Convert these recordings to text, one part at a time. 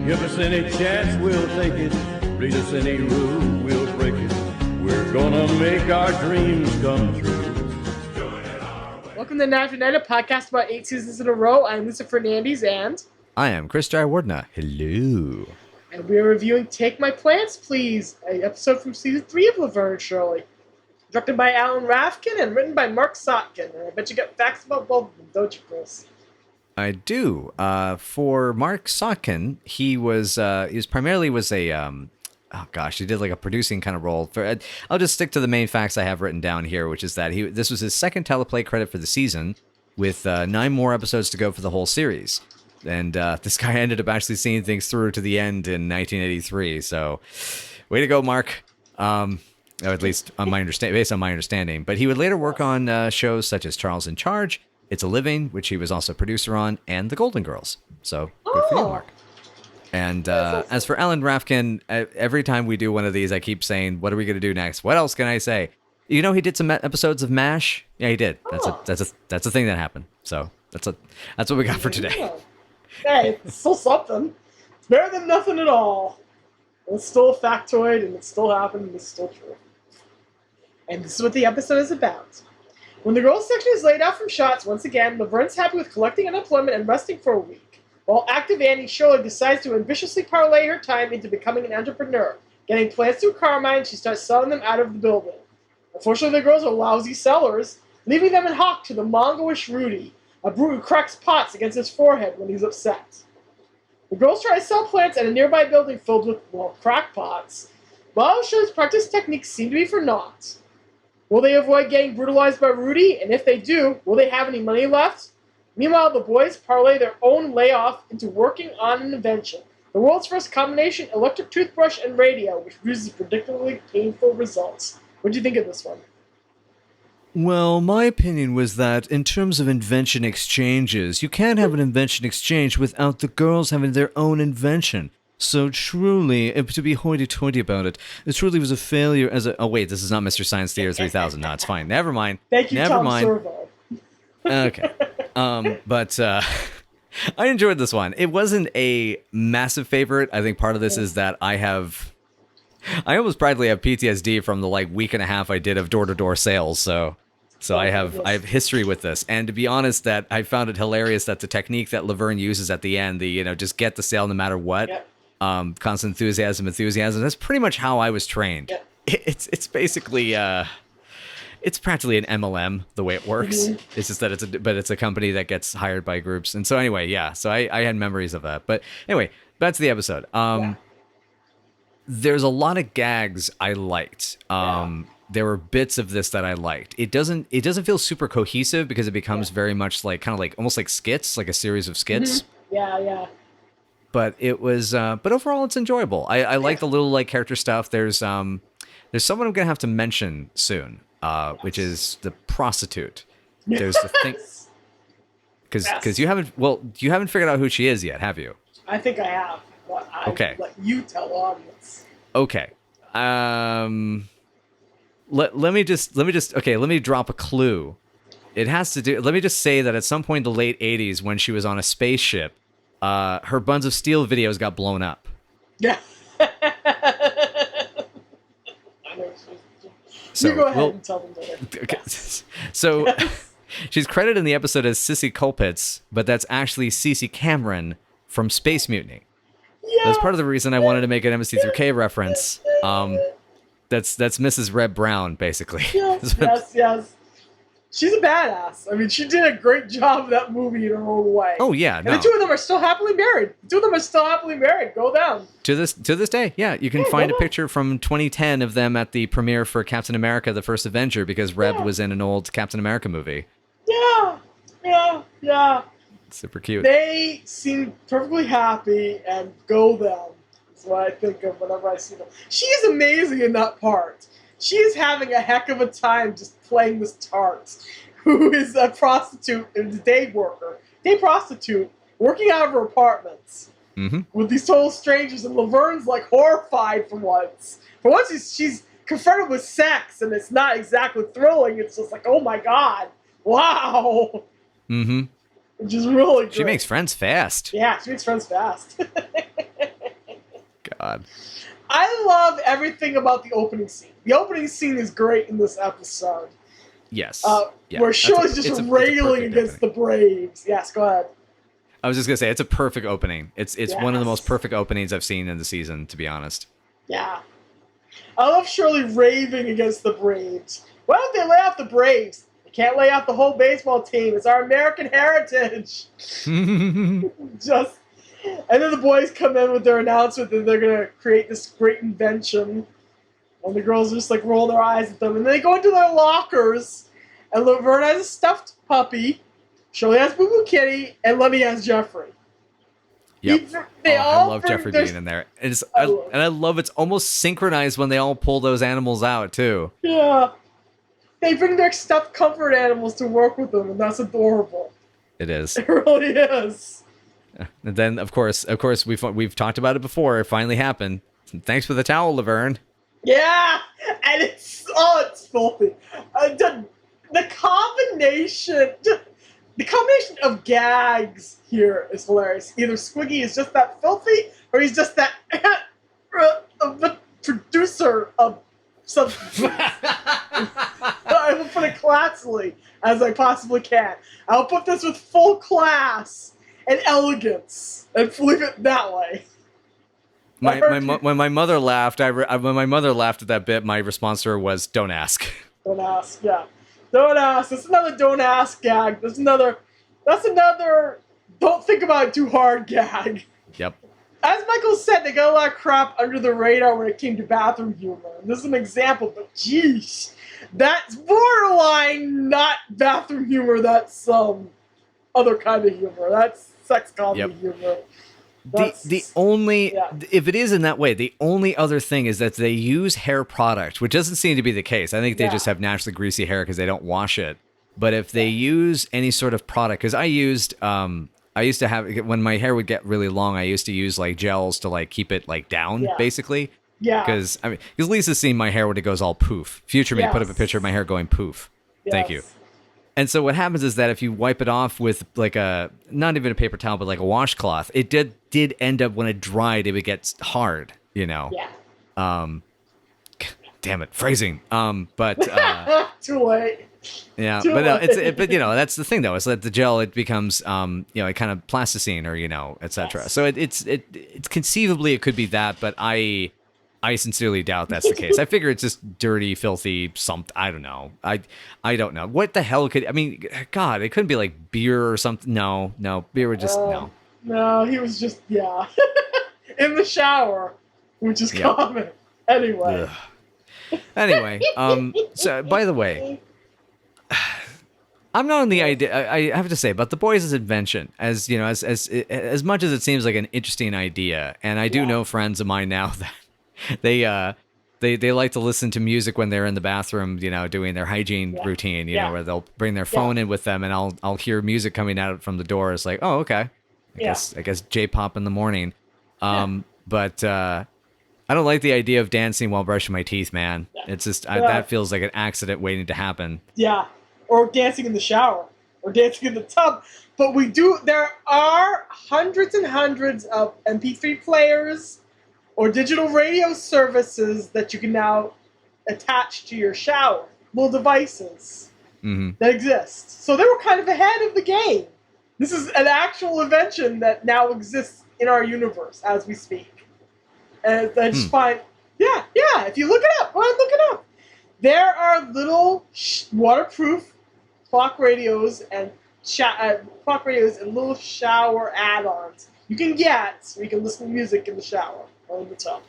Give us any chance, we'll take it. Read us any rule, we'll break it. We're gonna make our dreams come true. Welcome to Laverne and Shirley, a podcast about 8 seasons in a row. I'm Mr. Fernandes, and I am Chris Jayawardena. Hello. And we are reviewing Take My Plants, Please, an episode from season 3 of Laverne and Shirley. Directed by Alan Rafkin and written by Mark Sotkin. And I bet you got facts about both of them, don't you, Chris? I do. For Mark Sotkin, he primarily he did like a producing kind of role. I'll just stick to the main facts I have written down here, which is that this was his second teleplay credit for the season, with 9 more episodes to go for the whole series. And this guy ended up actually seeing things through to the end in 1983. So, way to go, Mark. Or at least based on my understanding. But he would later work on shows such as Charles in Charge, It's a Living, which he was also a producer on, and The Golden Girls. So, good for you, Mark. And as for Alan Rafkin, every time we do one of these, I keep saying, what are we going to do next? What else can I say? You know, he did some episodes of MASH. Yeah, he did. That's a thing that happened. So that's what we got for today. Hey, it's still something. It's better than nothing at all. And it's still a factoid, and it still happened, and it's still true. And this is what the episode is about. When the girls section is laid out from shots, once again, Laverne's happy with collecting unemployment and resting for a week. While active Annie Shirley decides to ambitiously parlay her time into becoming an entrepreneur. Getting plants through Carmine, she starts selling them out of the building. Unfortunately, the girls are lousy sellers, leaving them in hock to the mongoish Rudy, a brute who cracks pots against his forehead when he's upset. The girls try to sell plants at a nearby building filled with, crackpots. But Shirley's practice techniques seem to be for naught. Will they avoid getting brutalized by Rudy? And if they do, will they have any money left? Meanwhile, the boys parlay their own layoff into working on an invention. The world's first combination electric toothbrush and radio, which produces predictably painful results. What do you think of this one? Well, my opinion was that in terms of invention exchanges, you can't have an invention exchange without the girls having their own invention. So truly, to be hoity-toity about it, it truly was a failure as a... Oh, wait, this is not Mr. Science Theater 3000. No, it's fine. Never mind. Thank you, Never Tom mind. Servo. Okay. But I enjoyed this one. It wasn't a massive favorite. I think part of this is that I almost practically have PTSD from the week and a half I did of door-to-door sales, so I have history with this. And to be honest, that I found it hilarious that the technique that Laverne uses at the end, just get the sale no matter what, constant enthusiasm, that's pretty much how I was trained. Yep. It's basically it's practically an MLM the way it works. Mm-hmm. It's just that it's a company that gets hired by groups. And so anyway, so I had memories of that. But anyway, back to the episode. There's a lot of gags I liked. There were bits of this that I liked. It doesn't feel super cohesive because it becomes very much almost like skits, like a series of skits. Mm-hmm. Yeah. But it was but overall it's enjoyable. I like the little character stuff. There's someone I'm gonna have to mention soon, which is the prostitute. There's the thing because you haven't figured out who she is yet, have you? I think I have. But Okay. Let you tell the audience. Okay. Let me drop a clue. It has to do. Let me just say that at some point in the late 80s, when she was on a spaceship, her Buns of Steel videos got blown up. Yeah. So you go ahead and tell them later. Okay. So she's credited in the episode as Sissy Colpitts, but that's actually Cece Cameron from Space Mutiny. Yeah. That's part of the reason I wanted to make an MC3K reference. That's Mrs. Reb Brown, basically. Yes. She's a badass. I mean, she did a great job of that movie in her own way. Oh, yeah. And the two of them are still happily married. Go down. To this day, yeah. You can find a picture from 2010 of them at the premiere for Captain America, The First Avenger, because Reb was in an old Captain America movie. Yeah. Super cute. They seem perfectly happy, and go them. That's what I think of whenever I see them. She is amazing in that part. She is having a heck of a time just playing this tart, who is a prostitute and a day prostitute, working out of her apartments with these total strangers, and Laverne's horrified for once. For once, she's confronted with sex, and it's not exactly thrilling. It's just oh my god, wow. Mm-hmm. Which is really good. She makes friends fast. Yeah, she makes friends fast. God. I love everything about the opening scene. The opening scene is great in this episode. Yes. Yeah. Where Shirley's just railing against the Braves. Yes, go ahead. I was just gonna say it's a perfect opening. It's one of the Yes. most perfect openings I've seen in the season, to be honest. Yeah. I love Shirley raving against the Braves. Why don't they lay off the Braves? They can't lay off the whole baseball team. It's our American heritage. Just, and then the boys come in with their announcement that they're gonna create this great invention, and the girls just like roll their eyes at them, and then they go into their lockers, and Laverne has a stuffed puppy, Shirley has Boo Boo Kitty, and Lenny has Jeffrey. Yep. They all I love bring Jeffrey their- being in there. I love it's almost synchronized when they all pull those animals out too. Yeah. They bring their stuffed comfort animals to work with them, and that's adorable. It is. It really is. And then of course we've talked about it before. It finally happened. Thanks for the towel, Laverne. Yeah, and it's filthy. The combination of gags here is hilarious. Either Squiggy is just that filthy, or he's just that the producer of something. I will put it classily as I possibly can. I'll put this with full class and elegance, and leave it that way. When my mother laughed, when my mother laughed at that bit, my response to her was, "Don't ask." Don't ask, yeah. Don't ask. That's another don't ask gag. That's another don't think about it too hard gag. Yep. As Michael said, they got a lot of crap under the radar when it came to bathroom humor. And this is an example, but jeez. That's borderline not bathroom humor, that's some other kind of humor. That's sex comedy humor. The only, if it is in that way, the only other thing is that they use hair product, which doesn't seem to be the case. I think they just have naturally greasy hair because they don't wash it. But if they use any sort of product, because I used to have, when my hair would get really long, I used to use like gels to like keep it like down, basically. Yeah. Because Lisa's seen my hair when it goes all poof. Future me put up a picture of my hair going poof. Thank you. And so what happens is that if you wipe it off with like not even a paper towel, but like a washcloth, it did end up when it dried, it would get hard, you know? Yeah. Damn it, phrasing. But too late. Yeah, Too but late. but you know, that's the thing though, is that the gel, it becomes it kind of plasticine or etc. Yes. So it's conceivably it could be that, but I sincerely doubt that's the case. I figure it's just dirty, filthy, something. I don't know. I don't know. What the hell could... I mean, God, it couldn't be like beer or something. No, beer would just... no. No, he was just, in the shower, which is common. Anyway. Ugh. Anyway, so by the way, I'm not on the idea... I have to say, about the boys' invention, as you know, as much as it seems like an interesting idea, and I do know friends of mine now that they like to listen to music when they're in the bathroom, doing their hygiene routine, where they'll bring their phone in with them, and I'll hear music coming out from the door. It's like, oh, okay, I guess J-pop in the morning. But I don't like the idea of dancing while brushing my teeth, man. It's just that feels like an accident waiting to happen. Yeah, or dancing in the shower, or dancing in the tub. But there are hundreds and hundreds of MP3 players or digital radio services that you can now attach to your shower, little devices that exist. So they were kind of ahead of the game. This is an actual invention that now exists in our universe as we speak. And I just find, if you look it up, go ahead and look it up. There are little waterproof clock radios and little shower add-ons you can get so you can listen to music in the shower. On the top.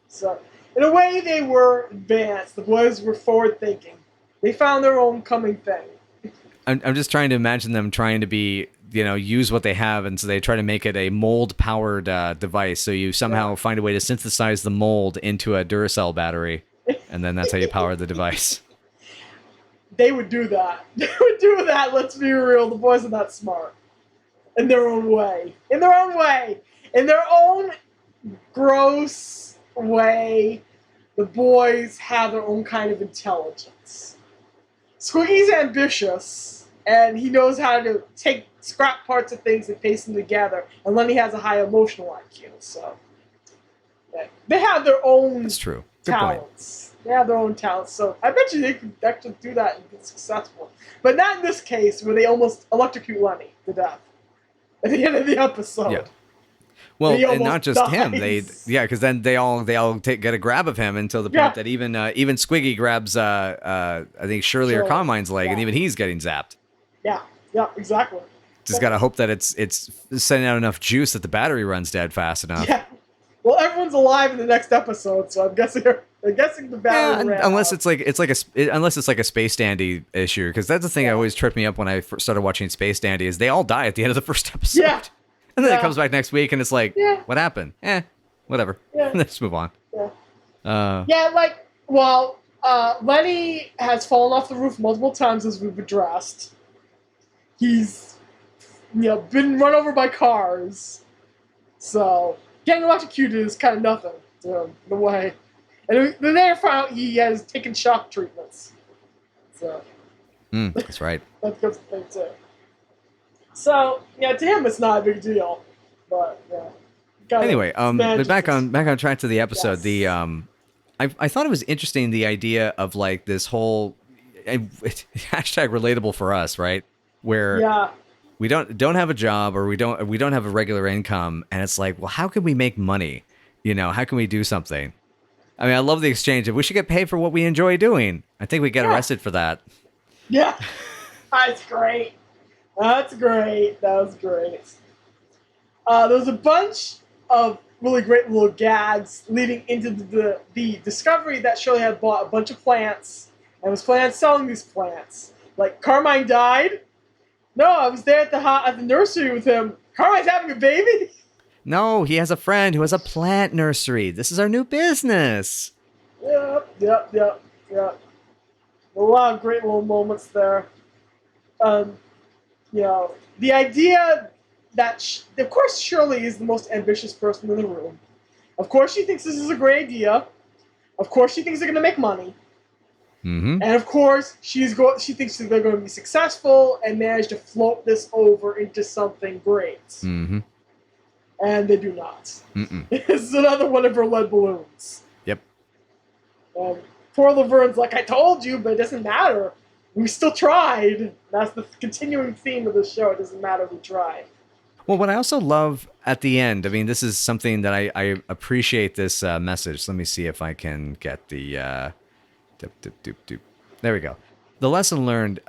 So, in a way, they were advanced. The boys were forward-thinking. They found their own coming thing. I'm just trying to imagine them trying to be, use what they have, and so they try to make it a mold-powered device. So you somehow find a way to synthesize the mold into a Duracell battery, and then that's how you power the device. They would do that. They would do that. Let's be real. The boys are that smart. In their own way. In their own gross way, the boys have their own kind of intelligence. Squiggy's ambitious, and he knows how to take scrap parts of things and paste them together, and Lenny has a high emotional IQ, so They have their own That's true. Good point. talents. They have their own talents, so I bet you they could actually do that and be successful. But not in this case, where they almost electrocute Lenny to death at the end of the episode. Yeah. Well, He and not almost just him. dies. Because then they all get a grab of him until the point Yeah. that even Squiggy grabs I think Shirley or Shirley. Carmine's leg, and Yeah. even he's getting zapped. Yeah, exactly. Just gotta hope that it's sending out enough juice that the battery runs dead fast enough. Yeah. Well, everyone's alive in the next episode, so I'm guessing the battery ran unless out. unless it's like a Space Dandy issue, because that's the thing that always tripped me up when I first started watching Space Dandy is they all die at the end of the first episode. Yeah. And then it Yeah. comes back next week and it's like, Yeah. what happened? Whatever. Yeah. Let's move on. Yeah. Lenny has fallen off the roof multiple times, as we've addressed. He's, been run over by cars. So, getting electrocuted is kind of nothing to him, in a way. And then they found out he has taken shock treatments. So, That's right. that's a good thing, too. So, to him, it's not a big deal. But, Anyway, but back on. on track to the episode. Yes. I thought it was interesting, the idea of like this whole hashtag relatable for us, right? Where Yeah. we don't have a job, or we don't have a regular income, and it's like, well, how can we make money? How can we do something? I mean, I love the exchange of we should get paid for what we enjoy doing. I think we get arrested for that. Yeah. That's great. That's great. That was great. There's a bunch of really great little gags leading into the discovery that Shirley had bought a bunch of plants and was planning on selling these plants. Like, Carmine died. No, I was there at the nursery with him. Carmine's having a baby? No, he has a friend who has a plant nursery. This is our new business. Yep. A lot of great little moments there. The idea that, of course, Shirley is the most ambitious person in the room. Of course, she thinks this is a great idea. Of course, she thinks they're going to make money. Mm-hmm. And of course, she thinks that they're going to be successful and manage to float this over into something great. Mm-hmm. And they do not. Mm-mm. It's another one of her lead balloons. Yep. Poor Laverne's like, I told you, but it doesn't matter. We still tried. That's the continuing theme of the show. It doesn't matter, we tried. Well, what I also love at the end, I mean, this is something that I appreciate this message. Let me see if I can get the... There we go. The lesson learned,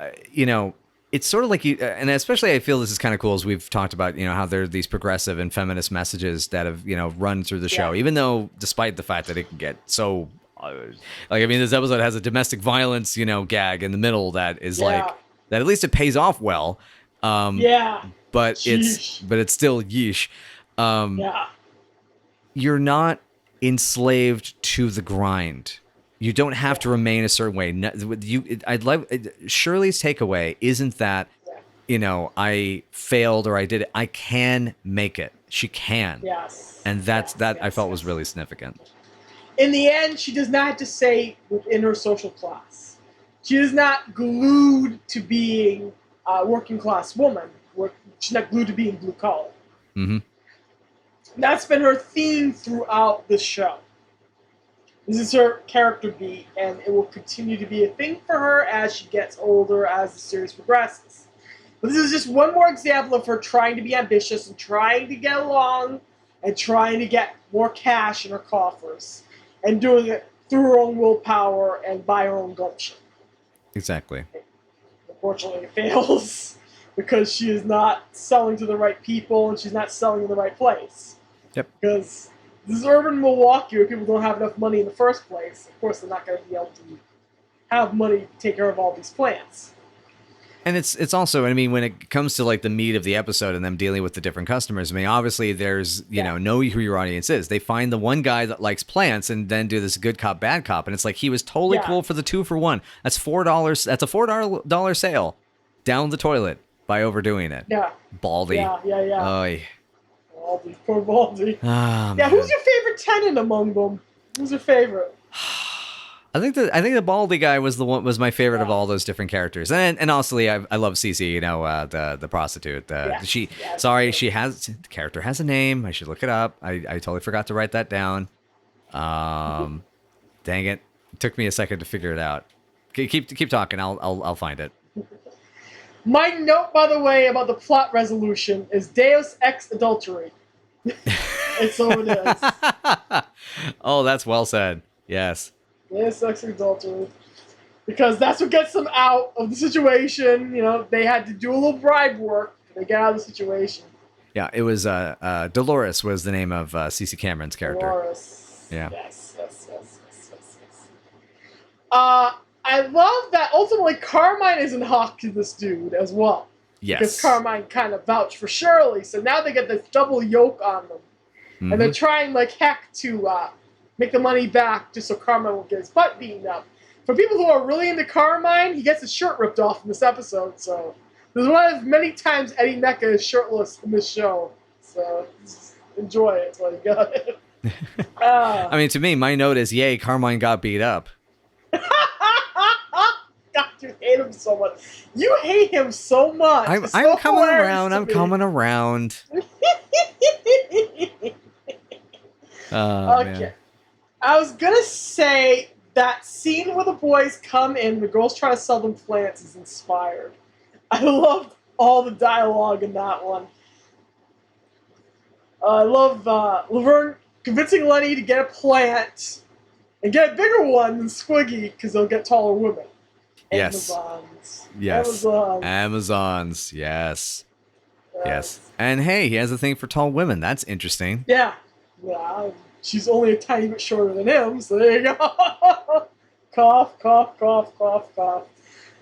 it's sort of like you, and especially I feel this is kind of cool as we've talked about, how there are these progressive and feminist messages that have, run through the show, even though despite the fact that it can get so, this episode has a domestic violence, gag in the middle that is that at least it pays off well. But Yeesh. it's still yeesh. You're not enslaved to the grind. You don't have to remain a certain way. I'd love Shirley's takeaway isn't that, I failed or I did it. I can make it. She can. Yes. And I felt was really significant. In the end, she does not have to say within her social class. She is not glued to being a working class woman. She's not glued to being blue collar. Mm-hmm. That's been her theme throughout the show. This is her character beat, and it will continue to be a thing for her as she gets older, as the series progresses. But this is just one more example of her trying to be ambitious and trying to get along and trying to get more cash in her coffers and doing it through her own willpower and by her own gumption. Exactly. Unfortunately, it fails because she is not selling to the right people and she's not selling in the right place. Yep. Because this is urban Milwaukee where people don't have enough money in the first place. Of course, they're not going to be able to have money to take care of all these plants. And it's also, I mean, when it comes to like the meat of the episode and them dealing with the different customers, I mean, obviously there's, know who your audience is. They find the one guy that likes plants and then do this good cop, bad cop. And it's like, he was totally cool for the 2-for-1. That's $4. That's a $4 sale down the toilet by overdoing it. Yeah. Baldy. Yeah. Oy. Baldy. Poor Baldy. Oh, yeah, who's your favorite tenant among them? Who's your favorite? I think the Baldy guy was my favorite of all those different characters, and also I love Cece, the prostitute. The character has a name. I should look it up. I totally forgot to write that down. Dang it. It took me a second to figure it out. Keep talking. I'll find it. My note, by the way, about the plot resolution is Deus Ex Adultery. And so it is. Oh, that's well said. Yes. Deus Ex Adultery. Because that's what gets them out of the situation. You know, they had to do a little bribe work to get out of the situation. Yeah, it was Dolores was the name of CeCe Cameron's character. Dolores. Yeah. Yes. I love that ultimately Carmine is in hock to this dude as well. Yes. Because Carmine kind of vouched for Shirley, so now they get this double yoke on them. Mm-hmm. And they're trying like heck to make the money back just so Carmine won't get his butt beaten up. For people who are really into Carmine, he gets his shirt ripped off in this episode, so there's one of many times Eddie Mecca is shirtless in this show. So just enjoy it while you got it. I mean, to me, my note is, yay, Carmine got beat up. God, you hate him so much. You hate him so much. I'm so coming hilarious around. to I'm me. coming around. Okay. Man. I was gonna say that scene where the boys come in, the girls try to sell them plants is inspired. I loved all the dialogue in that one. I love Laverne convincing Lenny to get a plant and get a bigger one than Squiggy because they'll get taller women. Yes. Amazons. Yes. Amazons. Yes. Yes. And hey, he has a thing for tall women. That's interesting. Yeah. Yeah. She's only a tiny bit shorter than him, so there you go. Cough, cough, cough, cough, cough.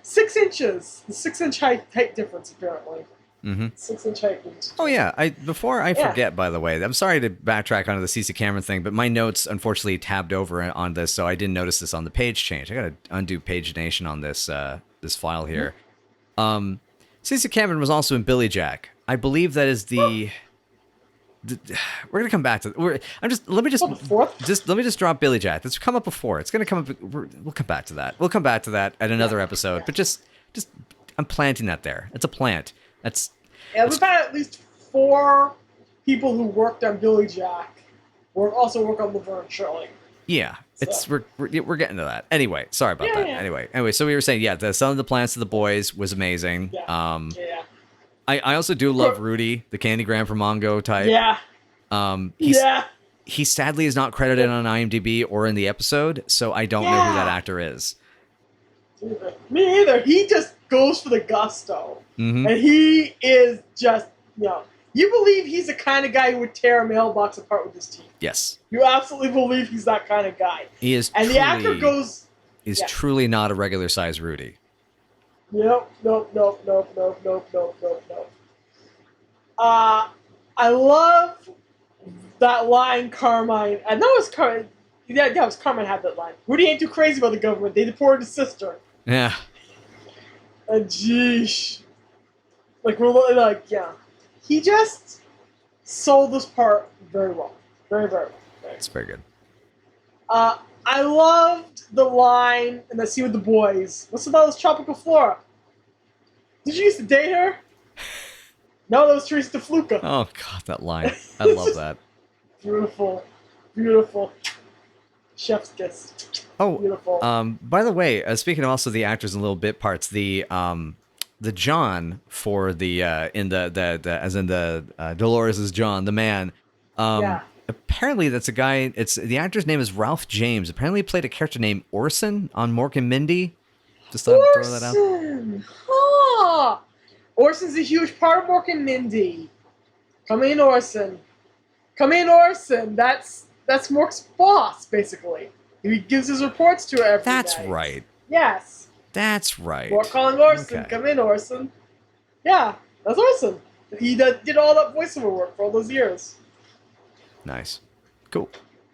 6 inches. The 6-inch height difference, apparently. Mm-hmm. 6-inch height difference. Oh yeah. Before I forget, by the way, I'm sorry to backtrack onto the CeCe Cameron thing, but my notes unfortunately tabbed over on this, so I didn't notice this on the page change. I got to undo pagination on this this file here. CeCe Cameron was also in Billy Jack. I believe that is the we're gonna come back to. Let me just drop Billy Jack. That's come up before. It's gonna come up. We'll come back to that. We'll come back to that at another episode. Yeah. But just I'm planting that there. It's a plant. We've had at least 4 people who worked on Billy Jack also work on Laverne and Shirley. Yeah, so. We're getting to that. Anyway, sorry about that. Yeah. Anyway, so we were saying, the selling the plants to the boys was amazing. Yeah. I also do love Rudy, the Candygram from Mongo type. Yeah. He sadly is not credited on IMDb or in the episode, so I don't know who that actor is. Me either. He just goes for the gusto. Mm-hmm. And he is just, you believe he's the kind of guy who would tear a mailbox apart with his teeth. Yes. You absolutely believe he's that kind of guy. He is. And the actor goes... He's truly not a regular size Rudy. Nope. I love that line, Carmine. I know it's Carmine. Yeah, it was Carmine had that line. Rudy ain't too crazy about the government. They deported his sister. Yeah. And geesh. He just sold this part very well. Very, very well. It's very good. I loved the line in the scene with the boys. What's about this tropical flora? Did you used to date her? No, that was Teresa DeFluca. Oh, God, that line. I love that. Beautiful. Beautiful. Chef's kiss. Oh, beautiful. By the way, speaking of also the actors and little bit parts, the John for the as in the Dolores is John, the man. Apparently that's a guy. The actor's name is Ralph James. Apparently he played a character named Orson on Mork and Mindy. Just thought I'd throw that out. Orson! Huh! Orson's a huge part of Mork and Mindy. Come in, Orson. That's Mork's boss, basically. He gives his reports to her every That's night. right. Yes. That's right. Mork calling Orson. Okay. Come in, Orson. Yeah, that's Orson. He did all that voiceover work for all those years. Nice. Cool.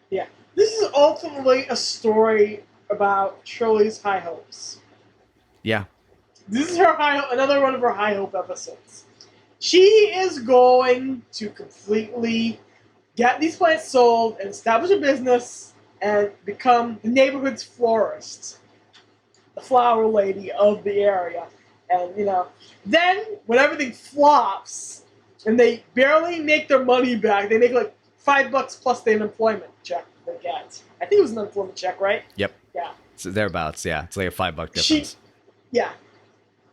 Yeah. This is ultimately a story about Shirley's high hopes. Yeah. This is another one of her high hope episodes. She is going to completely get these plants sold and establish a business and become the neighborhood's florist. The flower lady of the area. And, then when everything flops and they barely make their money back, they make like $5 plus the unemployment check they get. I think it was an unemployment check, right? Yep. Yeah. So thereabouts. Yeah, it's like a $5 difference. Yeah,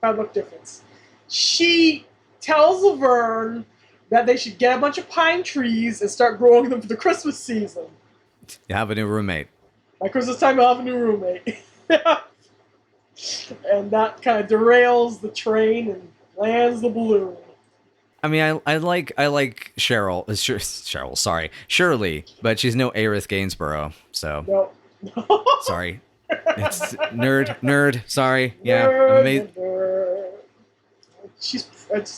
$5 difference. She tells Laverne that they should get a bunch of pine trees and start growing them for the Christmas season. You have a new roommate. By Christmas time, you'll have a new roommate. And that kind of derails the train and lands the balloon. I mean, I like Cheryl, sorry, Shirley, but she's no Aerith Gainsborough, so No. sorry. It's nerd. Sorry, yeah, Nerd. She's pretty.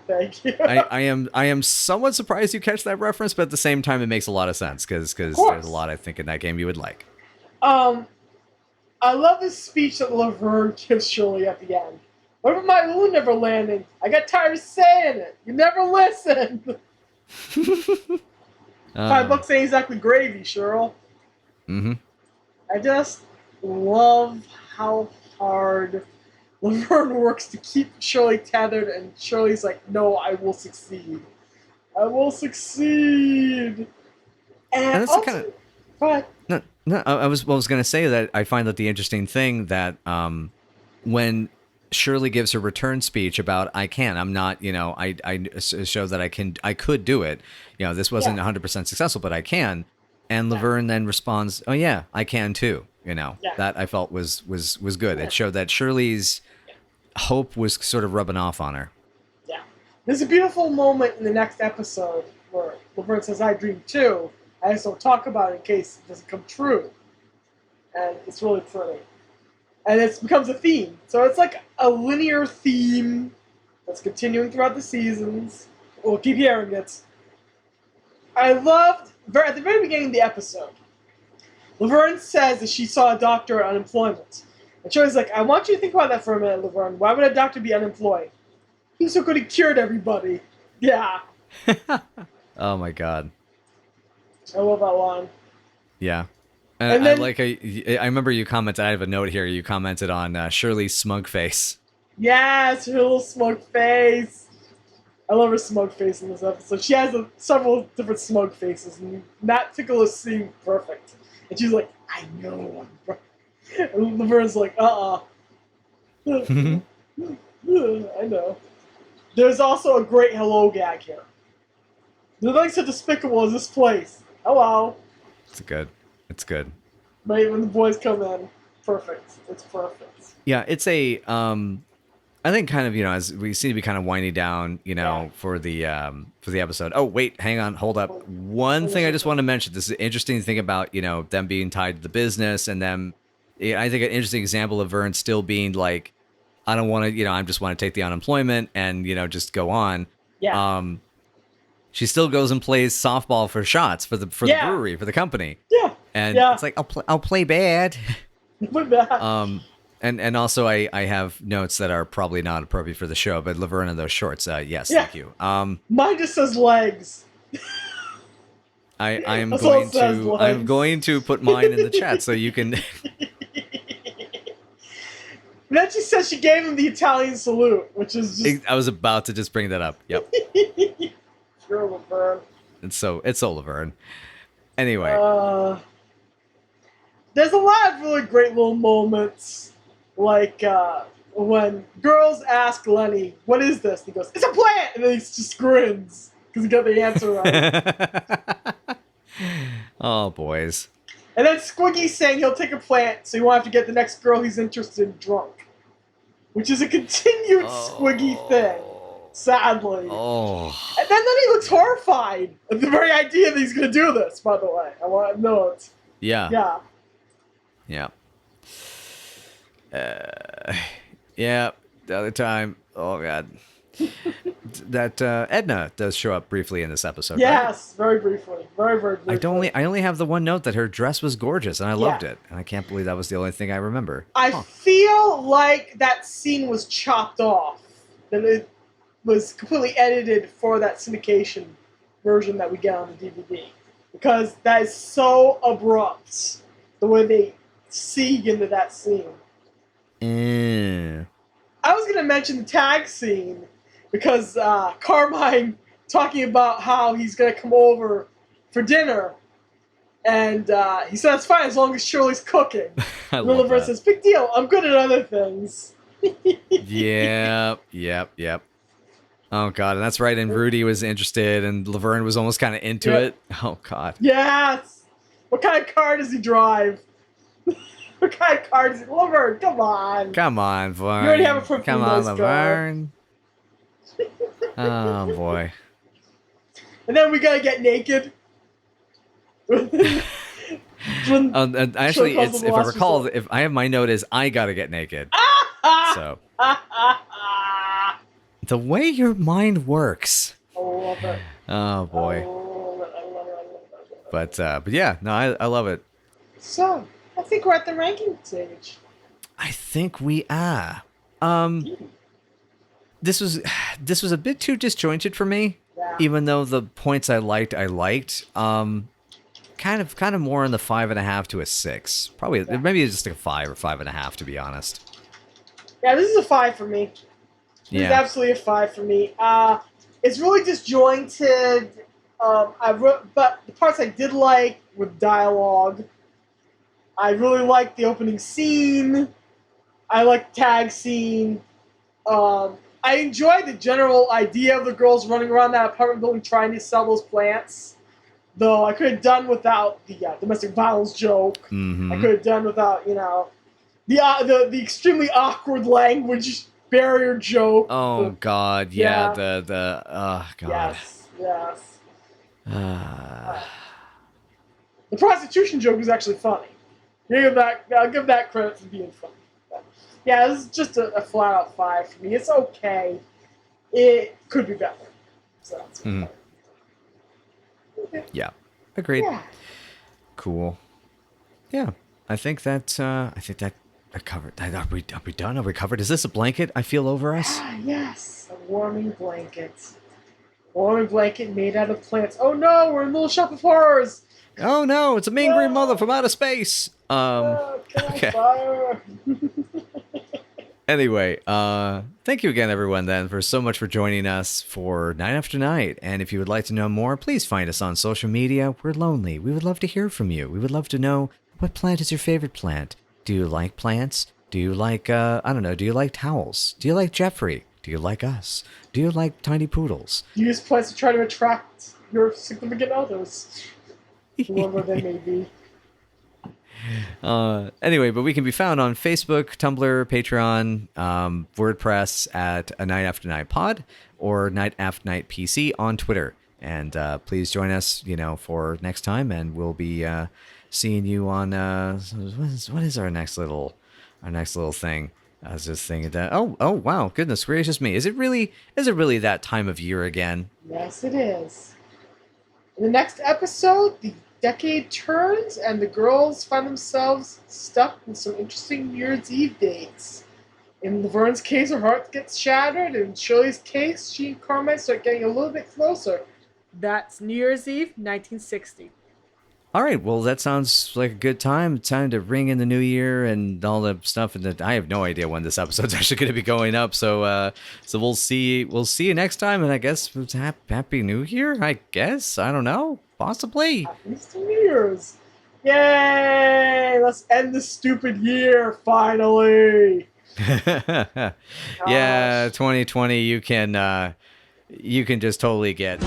Thank you. I am somewhat surprised you catch that reference, but at the same time, it makes a lot of sense because there's a lot I think in that game you would like. I love this speech that Laverne gives Shirley at the end. What about my moon never landing? I got tired of saying it. You never listen. $5 ain't exactly gravy, Shirl. Mm-hmm. I just love how hard Laverne works to keep Shirley tethered, and Shirley's like, no, I will succeed. I will succeed. And that's also, kind of... go ahead. No, I was going to say that I find that the interesting thing that when Shirley gives her return speech about I'm not, I show that I could do it. This wasn't 100% successful, but I can. And Laverne then responds, "Oh yeah, I can too." That I felt was good. It showed that Shirley's hope was sort of rubbing off on her. Yeah, there's a beautiful moment in the next episode where Laverne says, "I dream too. I just don't talk about it in case it doesn't come true," and it's really pretty. And it becomes a theme. So it's like a linear theme that's continuing throughout the seasons. We'll keep hearing it. I loved, at the very beginning of the episode, Laverne says that she saw a doctor on unemployment. And Shirley's like, I want you to think about that for a minute, Laverne. Why would a doctor be unemployed? He's so good he cured everybody. Yeah. Oh my god. I love that line. Yeah. And then, I remember you commented, I have a note here, you commented on Shirley's smug face. Yes, her little smug face. I love her smug face in this episode. She has several different smug faces, and that tickle seemed perfect. And she's like, I know I'm right. And Laverne's like, I know. There's also a great hello gag here. Nothing so despicable as this place. Hello. It's good. Right when the boys come in. Perfect. It's perfect. Yeah, it's a I think kind of, as we seem to be kind of winding down, for the episode. Oh, wait, hang on, hold up. One thing I just want to mention. This is an interesting thing about, them being tied to the business, and them, I think an interesting example of Vern still being like, I don't want to, I just want to take the unemployment and, just go on. Yeah. She still goes and plays softball for shots for the brewery, for the company. Yeah. And it's like, I'll play bad. And also I have notes that are probably not appropriate for the show, but Laverne and those shorts, yes, thank you. Mine just says legs. I'm going to put mine in the chat so you can. Then she says she gave him the Italian salute, which is just... I was about to just bring that up. Yep. Sure, Laverne. It's so Laverne. Anyway. There's a lot of really great little moments, like when girls ask Lenny, "What is this?" And he goes, "It's a plant," and then he just grins because he got the answer right. Oh, boys. And then Squiggy's saying he'll take a plant, so he won't have to get the next girl he's interested in drunk, which is a continued Squiggy thing. Sadly. Oh. And then he looks horrified at the very idea that he's going to do this, by the way. I want to know it. Yeah. Yeah. Yeah. The other time, oh god, that Edna does show up briefly in this episode. Yes, right? very briefly, very briefly. I only have the one note that her dress was gorgeous and I loved it, and I can't believe that was the only thing I remember. I feel like that scene was chopped off, that it was completely edited for that syndication version that we get on the DVD, because that is so abrupt the way they sieg into that scene. I was going to mention the tag scene because Carmine talking about how he's going to come over for dinner. And he said, it's fine as long as Shirley's cooking. I And love Laverne that. says, big deal, I'm good at other things. Yep. Oh god, and that's right. And Rudy was interested, and Laverne was almost kind of into Yep. it. Oh god. Yes! What kind of car does he drive? What kind of car does he... Laverne, come on! Come on, Laverne. You already have a perfectly Come on, nice car. Laverne. Oh boy. And then we gotta get naked. When- And actually, calls it's him if the I last recall, resort. if I have my note is I gotta get naked. So the way your mind works. I love it. Oh boy. I love it. I love it. I love it. But yeah, no, I love it. So, I think we're at the ranking stage. I think we are. This was a bit too disjointed for me. Yeah. Even though the points I liked. Kind of more in the 5.5 to a 6. Probably maybe just like a 5 or 5.5 to be honest. Yeah, this is a 5 for me. This is Yeah. absolutely a 5 for me. It's really disjointed. But the parts I did like with dialogue. I really liked the opening scene. I liked the tag scene. I enjoyed the general idea of the girls running around that apartment building trying to sell those plants. Though I could have done without the domestic violence joke. Mm-hmm. I could have done without, the extremely awkward language barrier joke. Oh God, yeah. Yeah. Oh God. Yes. Uh, The prostitution joke was actually funny. I'll give that credit for being funny. But, yeah, this is just a flat out 5 for me. It's okay. It could be better. So that's Mhm. okay. yeah. Agreed. Yeah. Cool. Yeah. I think that I covered. Are we done? Are we covered? Is this a blanket I feel over us? Ah, yes, a warming blanket. Warming blanket made out of plants. Oh no, we're in Little Shop of Horrors. Oh no, it's a mean green No. mother from outer space. Can okay. I fire? Anyway, thank you again, everyone, then, for so much for joining us for Night After Night. And if you would like to know more, please find us on social media. We're lonely. We would love to hear from you. We would love to know, what plant is your favorite plant? Do you like plants? Do you like, I don't know, do you like towels? Do you like Jeffrey? Do you like us? Do you like tiny poodles? Use plants to try to attract your significant others, whoever they may be. Anyway, but we can be found on Facebook, Tumblr, Patreon, WordPress at A Night After Night Pod or Night After Night PC on Twitter. And please join us, for next time, and we'll be seeing you on what is our next little thing? I was just thinking that. Oh wow, goodness gracious me! Is it really that time of year again? Yes, it is. In the next episode, the decade turns and the girls find themselves stuck with some interesting New Year's Eve dates. In Laverne's case, her heart gets shattered. In Shirley's case, she and Carmine start getting a little bit closer. That's New Year's Eve, 1960. All right, well, that sounds like a good time. Time to ring in the new year and all the stuff. And I have no idea when this episode's actually going to be going up. So we'll see. We'll see you next time. And I guess it's Happy New Year. I guess I don't know. Possibly. Happy New Year's! Yay! Let's end this stupid year finally. Yeah, 2020. You can just totally get.